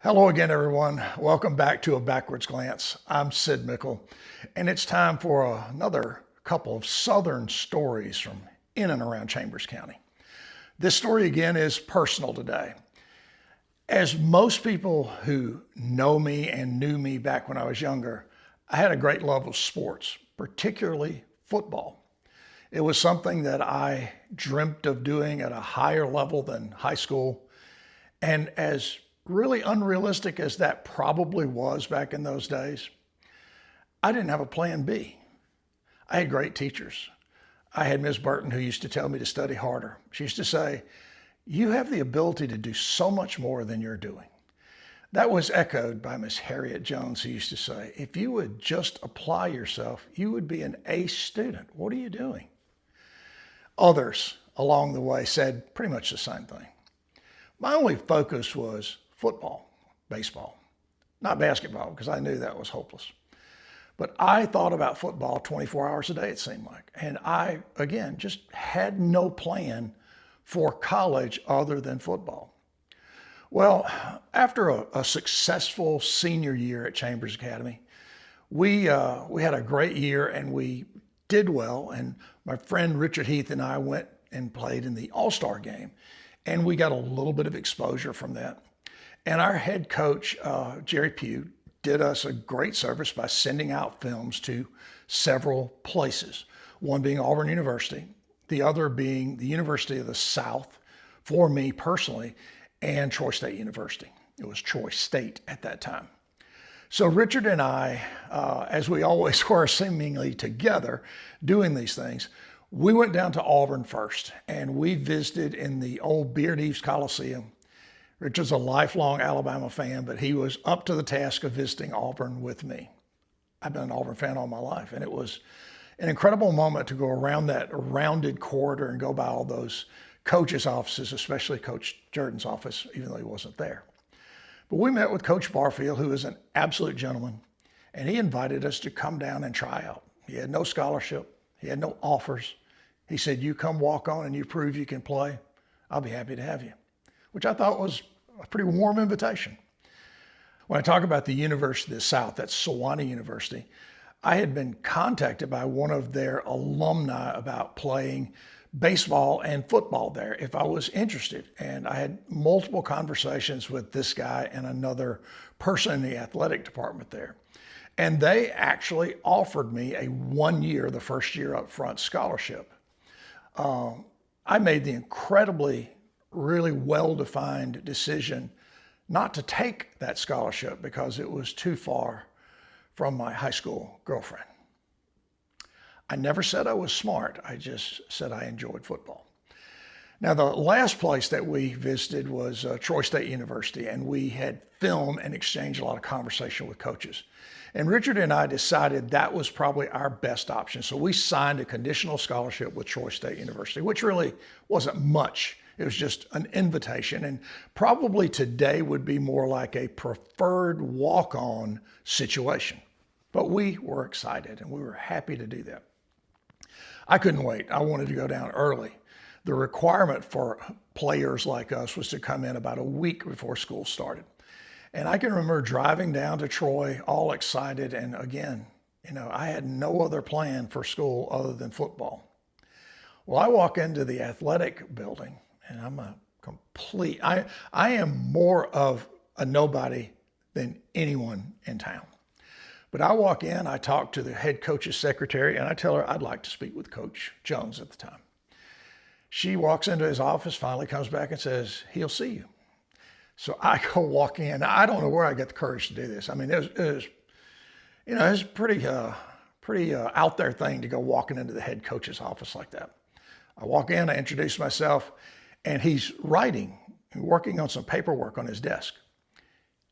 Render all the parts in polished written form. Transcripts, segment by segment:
Hello again, everyone. Welcome back to A Backwards Glance. I'm Sid Mickle, and it's time for another couple of Southern stories from in and around Chambers County. This story again is personal today. As most people who know me and knew me back when I was younger, I had a great love of sports, particularly football. It was something that I dreamt of doing at a higher level than high school. And as really unrealistic as that probably was back in those days, I didn't have a plan B. I had great teachers. I had Ms. Burton, who used to tell me to study harder. She used to say, "You have the ability to do so much more than you're doing." That was echoed by Miss Harriet Jones, who used to say, "If you would just apply yourself, you would be an A student. What are you doing?" Others along the way said pretty much the same thing. My only focus was football, baseball, not basketball, because I knew that was hopeless. But I thought about football 24 hours a day, it seemed like. And I, again, just had no plan for college other than football. Well, after a successful senior year at Chambers Academy, we had a great year and we did well. And my friend Richard Heath and I went and played in the All-Star game. And we got a little bit of exposure from that. And our head coach, Jerry Pugh, did us a great service by sending out films to several places, one being Auburn University, the other being the University of the South for me personally, and Troy State University. It was Troy State at that time. So Richard and I, as we always were seemingly together doing these things, we went down to Auburn first, and we visited in the old Beard Eaves Coliseum. Richard's a lifelong Alabama fan, but he was up to the task of visiting Auburn with me. I've been an Auburn fan all my life, and it was an incredible moment to go around that rounded corridor and go by all those coaches' offices, especially Coach Jordan's office, even though he wasn't there. But we met with Coach Barfield, who is an absolute gentleman, and he invited us to come down and try out. He had no scholarship. He had no offers. He said, "You come walk on and you prove you can play, I'll be happy to have you," which I thought was a pretty warm invitation. When I talk about the University of the South, that's Sewanee University, I had been contacted by one of their alumni about playing baseball and football there if I was interested. And I had multiple conversations with this guy and another person in the athletic department there. And they actually offered me a 1 year, the first year up front scholarship. I made the incredibly, really well-defined decision not to take that scholarship because it was too far from my high school girlfriend. I never said I was smart. I just said I enjoyed football. Now, the last place that we visited was Troy State University, and we had filmed and exchanged a lot of conversation with coaches. And Richard and I decided that was probably our best option. So we signed a conditional scholarship with Troy State University, which really wasn't much. It was just an invitation, and probably today would be more like a preferred walk-on situation. But we were excited, and we were happy to do that. I couldn't wait. I wanted to go down early. The requirement for players like us was to come in about a week before school started. And I can remember driving down to Troy all excited. And again, I had no other plan for school other than football. Well, I walk into the athletic building and I'm I am more of a nobody than anyone in town. But I walk in, I talk to the head coach's secretary, and I tell her I'd like to speak with Coach Jones at the time. She walks into his office, finally comes back and says, "He'll see you." So I go walk in. I don't know where I get the courage to do this. I mean, it was a pretty out there thing to go walking into the head coach's office like that. I walk in, I introduce myself, and he's writing and working on some paperwork on his desk.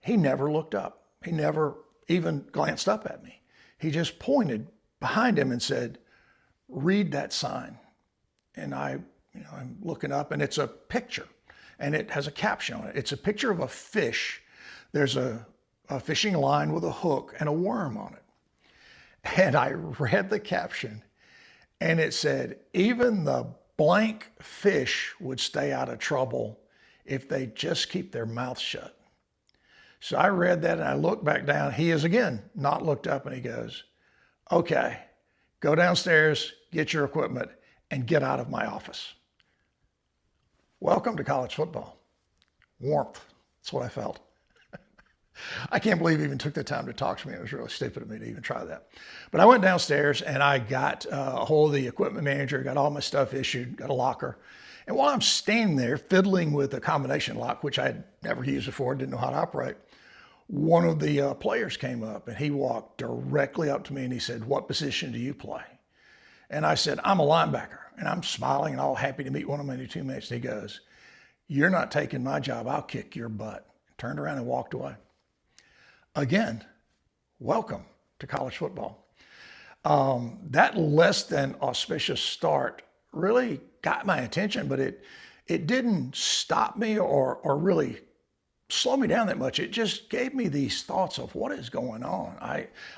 He never looked up. He never even glanced up at me. He just pointed behind him and said, "Read that sign." And I'm looking up, and it's a picture, and it has a caption on it. It's a picture of a fish. There's a fishing line with a hook and a worm on it. And I read the caption, and it said, "Even the blank fish would stay out of trouble if they just keep their mouth shut." So I read that and I looked back down. He is again not looked up, and he goes, okay, go downstairs, get your equipment, and get out of my office. Welcome to college football. Warmth. That's what I felt. I can't believe he even took the time to talk to me. It was really stupid of me to even try that. But I went downstairs and I got a hold of the equipment manager, got all my stuff issued, got a locker. And while I'm standing there fiddling with a combination lock, which I had never used before, didn't know how to operate, one of the players came up and he walked directly up to me and he said, "What position do you play?" And I said, "I'm a linebacker." And I'm smiling and all happy to meet one of my new teammates. And he goes, "You're not taking my job. I'll kick your butt." Turned around and walked away. Again, welcome to college football. That less than auspicious start really got my attention, but it didn't stop me or really slow me down that much. It just gave me these thoughts of what is going on.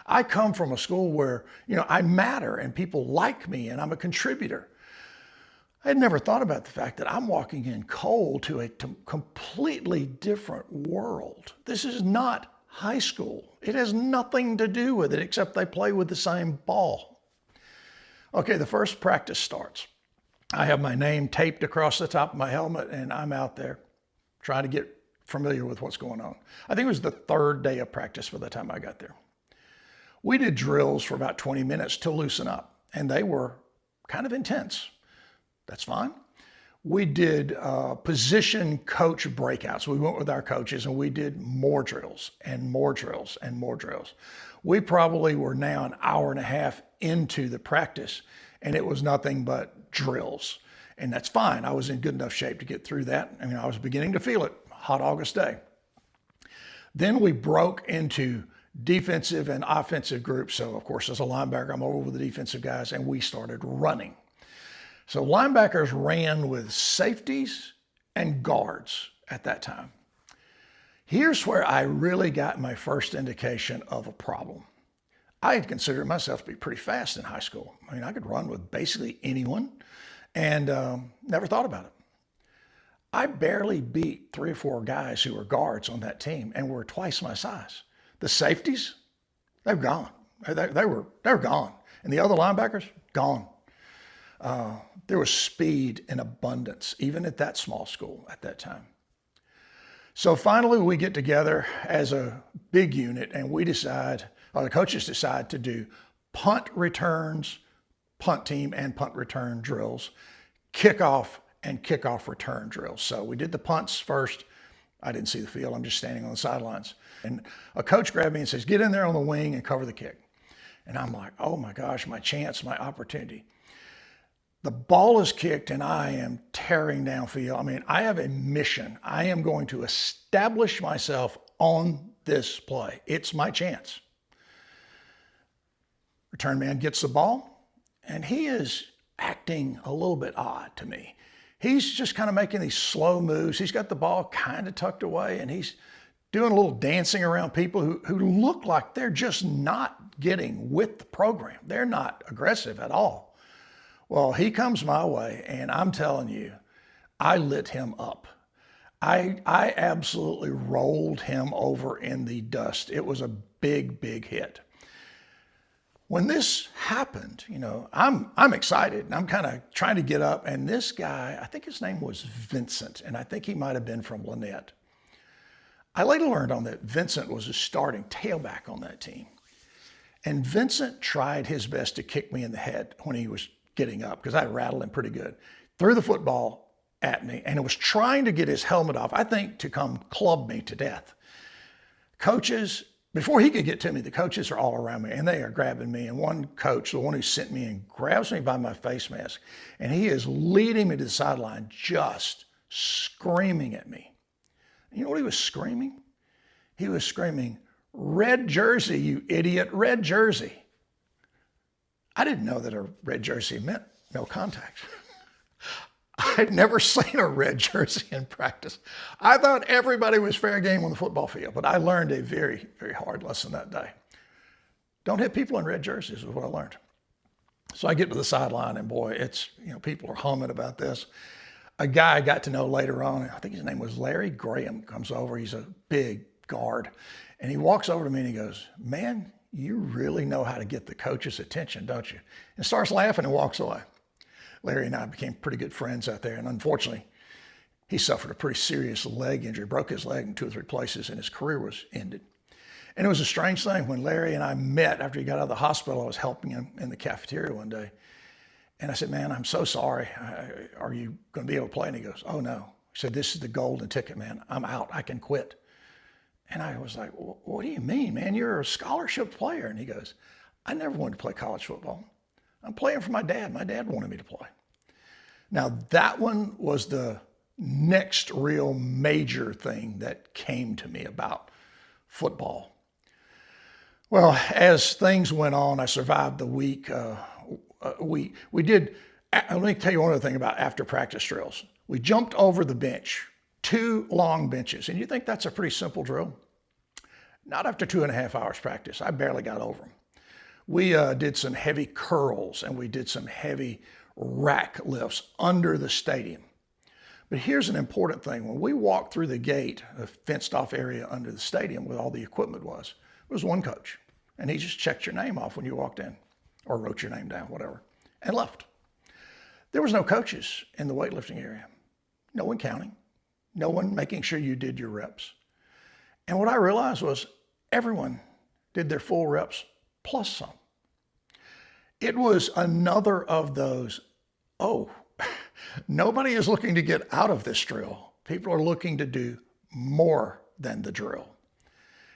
I come from a school where, I matter and people like me and I'm a contributor. I had never thought about the fact that I'm walking in cold to a completely different world. This is not high school. It has nothing to do with it except they play with the same ball. Okay, the first practice starts. I have my name taped across the top of my helmet and I'm out there trying to get familiar with what's going on. I think it was the third day of practice by the time I got there. We did drills for about 20 minutes to loosen up and they were kind of intense. That's fine. We did position coach breakouts. We went with our coaches and we did more drills and more drills and more drills. We probably were now an hour and a half into the practice and it was nothing but drills. And that's fine. I was in good enough shape to get through that. I mean, I was beginning to feel it, hot August day. Then we broke into defensive and offensive groups. So of course, as a linebacker, I'm over with the defensive guys and we started running. So linebackers ran with safeties and guards at that time. Here's where I really got my first indication of a problem. I had considered myself to be pretty fast in high school. I mean, I could run with basically anyone and never thought about it. I barely beat 3 or 4 guys who were guards on that team and were twice my size. The safeties, they're gone. They were gone. And the other linebackers, gone. There was speed in abundance, even at that small school at that time. So finally we get together as a big unit and we decide, or the coaches decide to do punt returns, punt team and punt return drills, kickoff and kickoff return drills. So we did the punts first. I didn't see the field. I'm just standing on the sidelines. And a coach grabbed me and says, "Get in there on the wing and cover the kick." And I'm like, oh my gosh, my chance, my opportunity. The ball is kicked and I am tearing downfield. I mean, I have a mission. I am going to establish myself on this play. It's my chance. Return man gets the ball and he is acting a little bit odd to me. He's just kind of making these slow moves. He's got the ball kind of tucked away and he's doing a little dancing around people who look like they're just not getting with the program. They're not aggressive at all. Well, he comes my way and I'm telling you, I lit him up. I absolutely rolled him over in the dust. It was a big, big hit. When this happened, I'm excited and I'm kind of trying to get up. And this guy, I think his name was Vincent, and I think he might have been from Lynette. I later learned on that Vincent was a starting tailback on that team. And Vincent tried his best to kick me in the head when he was getting up because I rattled him pretty good. Threw the football at me and it was trying to get his helmet off, I think to come club me to death. Coaches, before he could get to me, the coaches are all around me and they are grabbing me. And one coach, the one who sent me in, grabs me by my face mask and he is leading me to the sideline, just screaming at me. You know what he was screaming? He was screaming, "Red jersey, you idiot, red jersey." I didn't know that a red jersey meant no contact. I'd never seen a red jersey in practice. I thought everybody was fair game on the football field, but I learned a very, very hard lesson that day. Don't hit people in red jerseys is what I learned. So I get to the sideline and boy, it's, people are humming about this. A guy I got to know later on, I think his name was Larry Graham, comes over. He's a big guard. And he walks over to me and he goes, man, you really know how to get the coach's attention, don't you? And starts laughing and walks away. Larry and I became pretty good friends out there. And unfortunately, he suffered a pretty serious leg injury, broke his leg in 2 or 3 places, and his career was ended. And it was a strange thing. When Larry and I met after he got out of the hospital, I was helping him in the cafeteria one day. And I said, man, I'm so sorry. Are you going to be able to play? And he goes, oh, no. He said, this is the golden ticket, man. I'm out. I can quit. And I was like, well, what do you mean, man? You're a scholarship player. And he goes, I never wanted to play college football. I'm playing for my dad. My dad wanted me to play. Now, that one was the next real major thing that came to me about football. Well, as things went on, I survived the week. We did, let me tell you one other thing about after practice drills. We jumped over the bench, 2 long benches. And you think that's a pretty simple drill? Not after 2.5 hours practice. I barely got over them. We did some heavy curls and we did some heavy rack lifts under the stadium. But here's an important thing. When we walked through the gate, a fenced off area under the stadium where all the equipment was, there was one coach. And he just checked your name off when you walked in or wrote your name down, whatever, and left. There was no coaches in the weightlifting area. No one counting. No one making sure you did your reps. And what I realized was everyone did their full reps plus some. It was another of those, oh, nobody is looking to get out of this drill. People are looking to do more than the drill.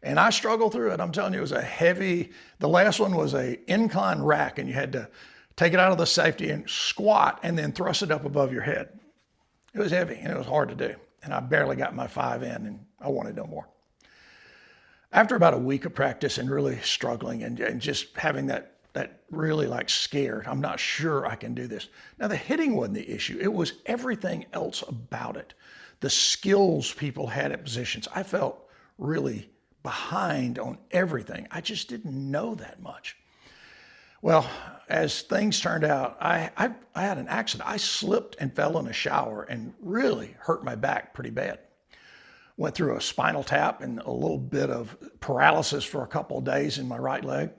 And I struggled through it. I'm telling you, it was a heavy, the last one was a incline rack and you had to take it out of the safety and squat and then thrust it up above your head. It was heavy and it was hard to do. And I barely got my 5 in and I wanted no more. After about a week of practice and really struggling and just having that really like scared, I'm not sure I can do this. Now the hitting wasn't the issue. It was everything else about it. The skills people had at positions. I felt really behind on everything. I just didn't know that much. Well, as things turned out, I had an accident. I slipped and fell in a shower and really hurt my back pretty bad. Went through a spinal tap and a little bit of paralysis for a couple of days in my right leg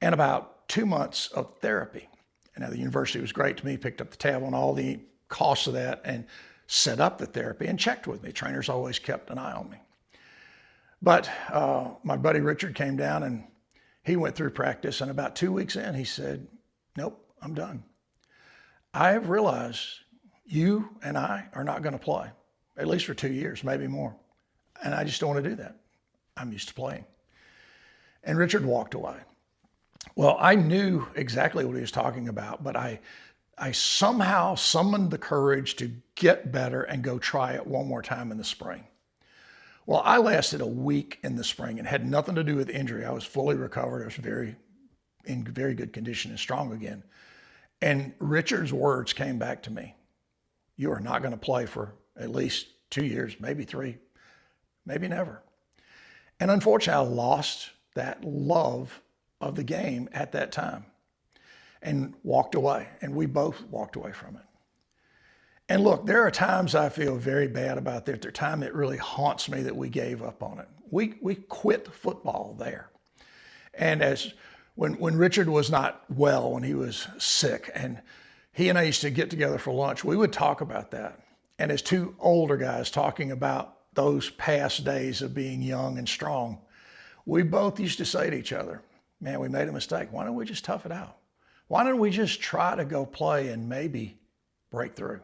and about 2 months of therapy. And now the university was great to me, picked up the tab on all the costs of that and set up the therapy and checked with me. Trainers always kept an eye on me. But my buddy Richard came down and he went through practice, and about 2 weeks in, he said, nope, I'm done. I have realized you and I are not going to play, at least for 2 years, maybe more. And I just don't want to do that. I'm used to playing. And Richard walked away. Well, I knew exactly what he was talking about, but I somehow summoned the courage to get better and go try it one more time in the spring. Well, I lasted a week in the spring and had nothing to do with injury. I was fully recovered. I was in very good condition and strong again. And Richard's words came back to me. You are not going to play for at least 2 years, maybe 3, maybe never. And unfortunately, I lost that love of the game at that time and walked away. And we both walked away from it. And look, there are times I feel very bad about that. There are times it really haunts me that we gave up on it. We quit football there. And when Richard was not well, when he was sick, and he and I used to get together for lunch, we would talk about that. And as 2 older guys talking about those past days of being young and strong, we both used to say to each other, man, we made a mistake. Why don't we just tough it out? Why don't we just try to go play and maybe break through?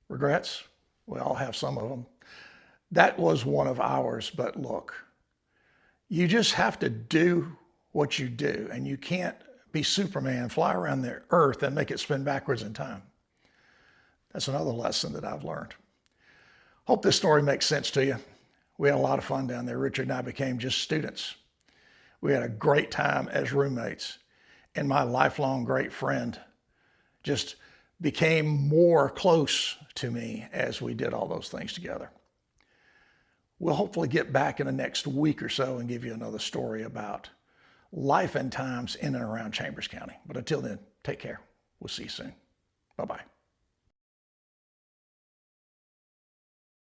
Regrets? We all have some of them. That was one of ours, but look, you just have to do what you do, and you can't be Superman, fly around the earth and make it spin backwards in time. That's another lesson that I've learned. Hope this story makes sense to you. We had a lot of fun down there. Richard and I became just students. We had a great time as roommates, and my lifelong great friend just became more close to me as we did all those things together. We'll hopefully get back in the next week or so and give you another story about life and times in and around Chambers County. But until then, take care. We'll see you soon. Bye-bye.